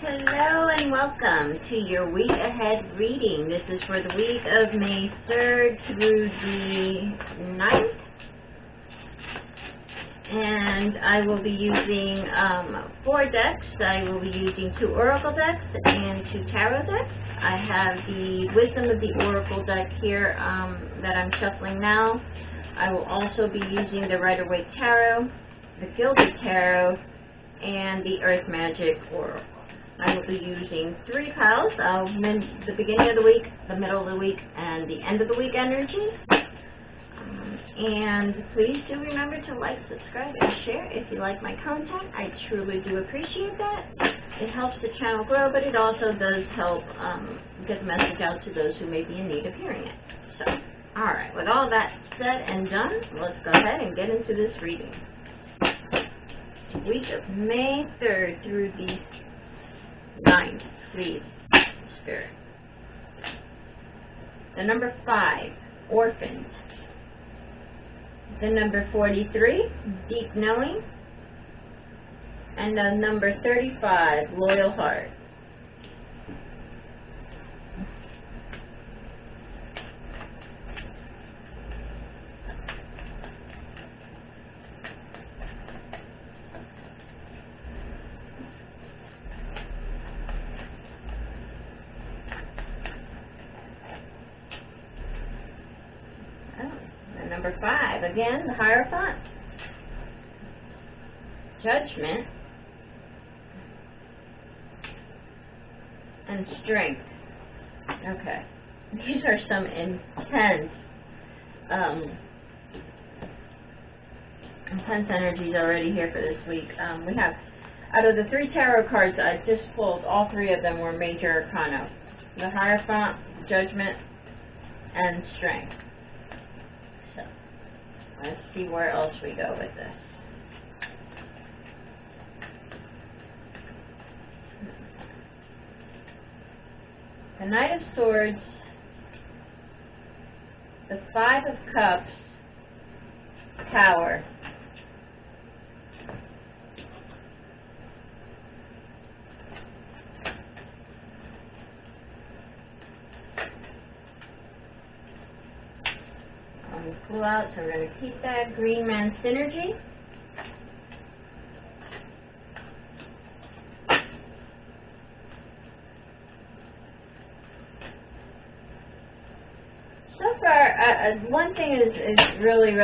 Hello and welcome to your week ahead reading. This is for the week of May 3rd through the 9th. And I will be using 4 decks. I will be using 2 Oracle decks and 2 Tarot decks. I have the Wisdom of the Oracle deck here that I'm shuffling now. I will also be using the Rider-Waite Tarot, the Gilded Tarot, and the Earth Magic Oracle. I will be using 3 piles of the beginning of the week, the middle of the week, and the end of the week energy. And please do remember to like, subscribe, and share if you like my content. I truly do appreciate that. It helps the channel grow, but it also does help get the message out to those who may be in need of hearing it. So, alright, with all that said and done, let's go ahead and get into this reading. Week of May 3rd through the 9th, please, Spirit. The number 5, Orphaned. The number 43, Deep Knowing. And the number 35, Loyal Heart. Number 5, again, the Hierophant, Judgment, and Strength. Okay, these are some intense energies already here for this week. We have, out of the 3 tarot cards I just pulled, all 3 of them were major arcana. The Hierophant, Judgment, and Strength. Let's see where else we go with this. The Knight of Swords, the 5 of Cups, Tower, pull out, so we're going to keep that Green Man Synergy. So far, one thing is really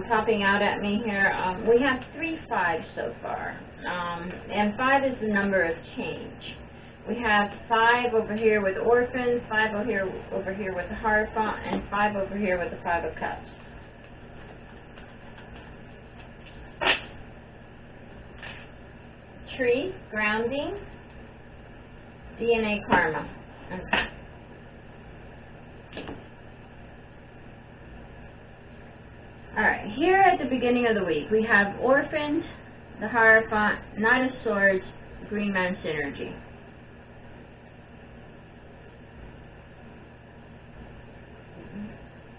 popping out at me here. We have 3 5s so far, and 5 is the number of change. We have 5 over here with Orphan, 5 over here with the Hierophant, and 5 over here with the 5 of Cups. Tree, Grounding, DNA Karma. Okay. Alright, here at the beginning of the week, we have Orphaned, the Hierophant, Knight of Swords, Green Man Synergy.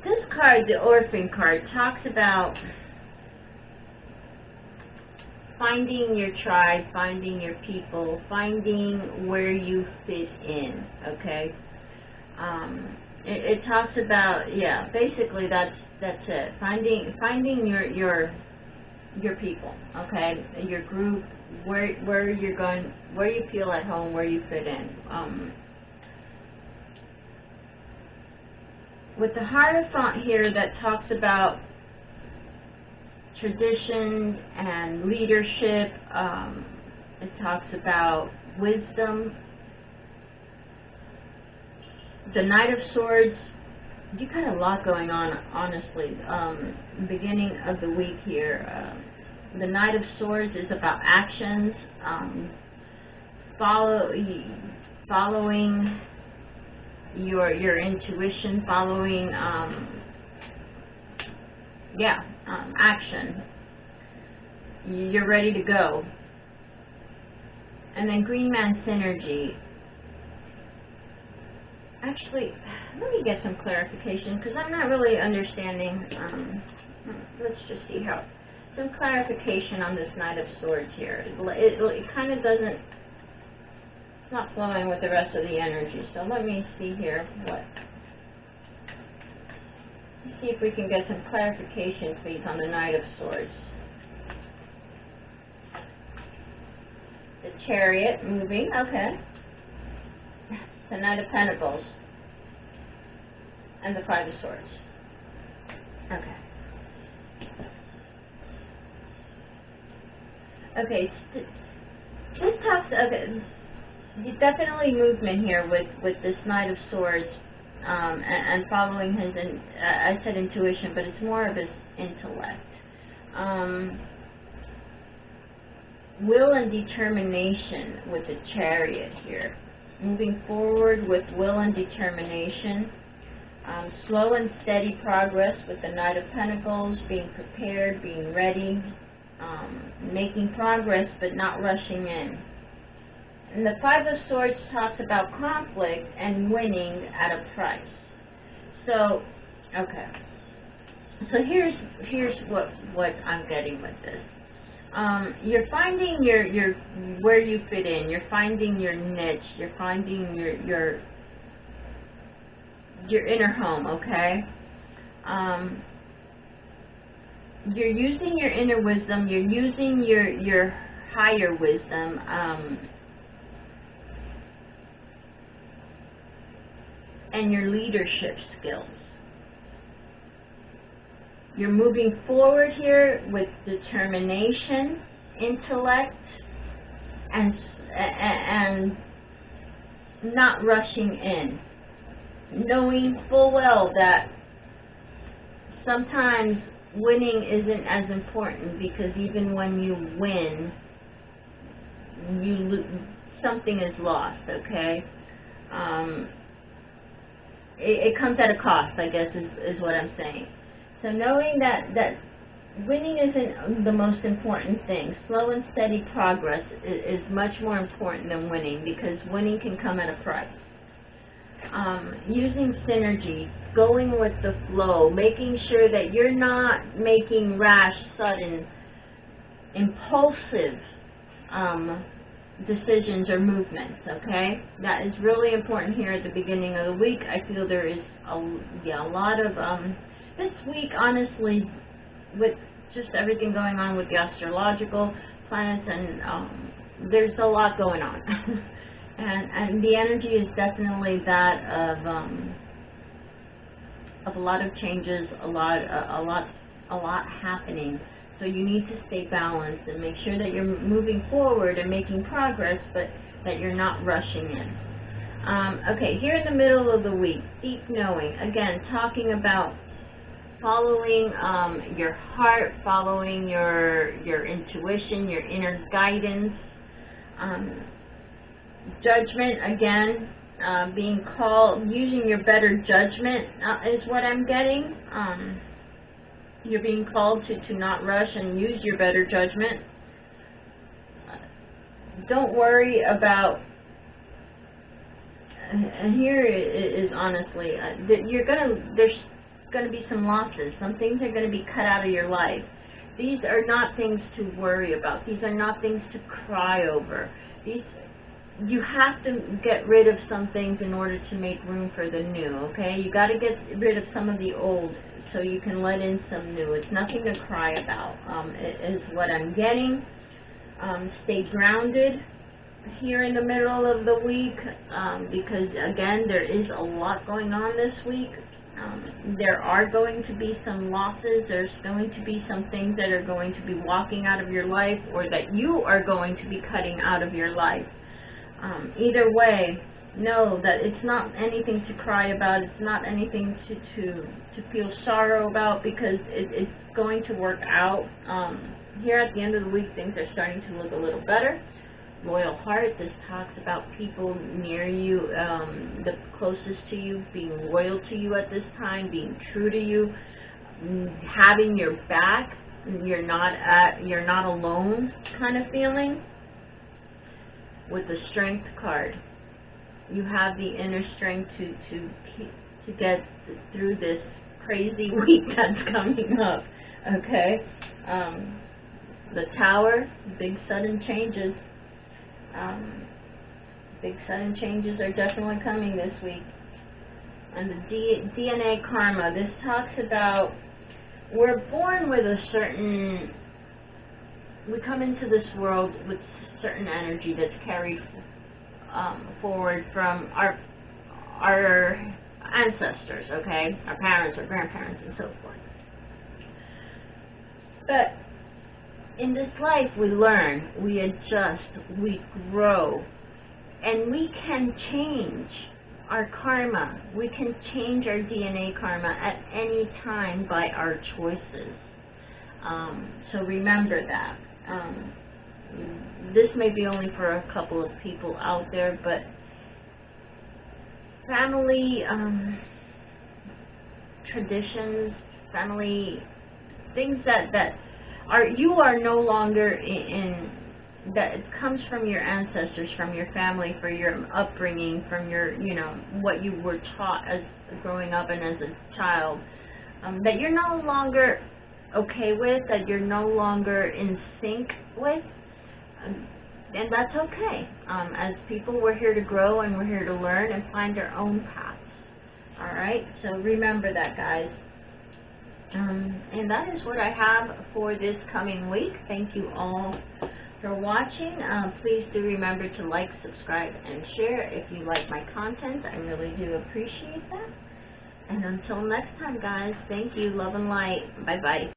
This card, the Orphan card, talks about finding your tribe, finding your people, finding where you fit in, okay? It talks about, yeah, basically that's it. Finding your people, okay? Your group, where you're going, where you feel at home, where you fit in. With the Hierophant here, that talks about tradition and leadership. It talks about wisdom. The Knight of Swords, you got a lot going on, honestly. Beginning of the week here, the Knight of Swords is about actions, following your intuition, following action. You're ready to go. And then Green Man Synergy. Actually, let me get some clarification because I'm not really understanding. Let's just see how. Some clarification on this Knight of Swords here. It kind of doesn't not flowing with the rest of the energy. So let me see here let's see if we can get some clarification, please, on the Knight of Swords. The Chariot moving, okay. The Knight of Pentacles. And the Five of Swords. Okay. Okay, this talks, okay, definitely movement here with this Knight of Swords, and following his, I said intuition, but it's more of his intellect. Will and determination with the Chariot here. Moving forward with will and determination. Slow and steady progress with the Knight of Pentacles, being prepared, being ready, making progress but not rushing in. And the Five of Swords talks about conflict and winning at a price. So, okay. So here's what I'm getting with this. You're finding your where you fit in. You're finding your niche. You're finding your inner home. Okay. You're using your inner wisdom. You're using your higher wisdom. And your leadership skills. You're moving forward here with determination, intellect, and not rushing in. Knowing full well that sometimes winning isn't as important, because even when you win, something is lost, okay? It comes at a cost, I guess, is what I'm saying. So knowing that winning isn't the most important thing. Slow and steady progress is much more important than winning, because winning can come at a price. Using synergy, going with the flow, making sure that you're not making rash, sudden, impulsive decisions or movements, okay? That is really important here at the beginning of the week. I feel there is a lot of, this week, honestly, with just everything going on with the astrological planets, and there's a lot going on. and the energy is definitely that of a lot of changes, a lot happening. So you need to stay balanced and make sure that you're moving forward and making progress, but that you're not rushing in. Okay, here in the middle of the week, deep knowing. Again, talking about following your heart, following your intuition, your inner guidance. Judgment, again, being called, using your better judgment is what I'm getting. You're being called to not rush and use your better judgment. Don't worry about, and here is honestly, there's going to be some losses. Some things are going to be cut out of your life. These are not things to worry about. These are not things to cry over. You have to get rid of some things in order to make room for the new, okay? You got to get rid of some of the old so you can let in some new. It's nothing to cry about, is what I'm getting. Stay grounded here in the middle of the week, because, again, there is a lot going on this week. There are going to be some losses. There's going to be some things that are going to be walking out of your life, or that you are going to be cutting out of your life. Either way, know that it's not anything to cry about. It's not anything to feel sorrow about, because it's going to work out. Here at the end of the week, things are starting to look a little better. Loyal heart, this talks about people near you, the closest to you, being loyal to you at this time, being true to you, having your back. You're not alone kind of feeling. With the Strength card, you have the inner strength to get through this crazy week that's coming up. Okay, the Tower, big sudden changes. Big sudden changes are definitely coming this week. And the DNA karma, this talks about we're born with a certain, we come into this world with certain energy that's carried forward from our ancestors, okay? Our parents, our grandparents, and so forth. But in this life, we learn, we adjust, we grow, and we can change our karma. We can change our DNA karma at any time by our choices. So remember that. This may be only for a couple of people out there, but family traditions, family things that are, you are no longer in that it comes from your ancestors, from your family, for your upbringing, from your, you know, what you were taught as growing up and as a child, that you're no longer okay with, that you're no longer in sync with, and that's okay. As people, we're here to grow and we're here to learn and find our own paths. Alright, so remember that, guys. And that is what I have for this coming week. Thank you all for watching. Please do remember to like, subscribe, and share if you like my content. I really do appreciate that. And until next time, guys, thank you. Love and light. Bye-bye.